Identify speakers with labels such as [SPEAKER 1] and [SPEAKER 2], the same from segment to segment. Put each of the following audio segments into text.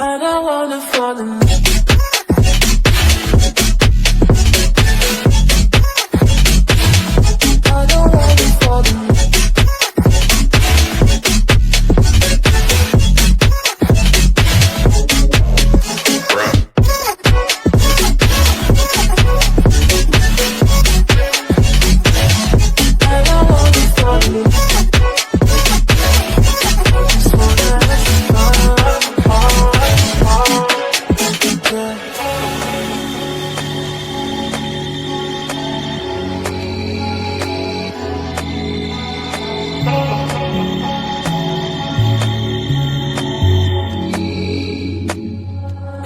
[SPEAKER 1] I don't wanna fall in love. I don't wanna fall in love. I don't wanna fall in love. I just wanna have some fun.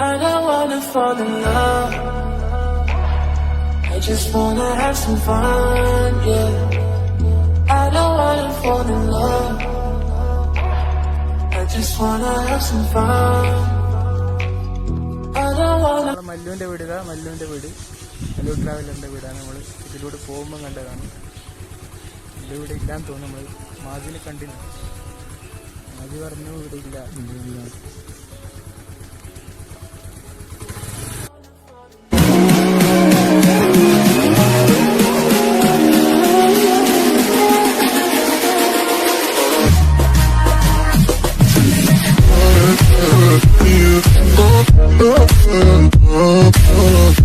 [SPEAKER 1] I don't wanna fall in love. I just wanna have some fun, yeah. I don't wanna fall in love. I just wanna have some fun. I don't wanna.
[SPEAKER 2] മല്ലുവിൻ്റെ വീടില്ല, മല്ലുവിൻ്റെ വീട് മല്ലു ട്രാവലറിൻ്റെ വീടാണ്. നമ്മൾ ഇതിലൂടെ പോകുമ്പോൾ കണ്ടതാണ്. എൻ്റെ ഇവിടെ ഇല്ലാന്ന് തോന്നുന്നു. നമ്മൾ മാജിനെ കണ്ടില്ല. മാജി പറഞ്ഞു ഇവിടെ ഇല്ല.
[SPEAKER 1] Oh,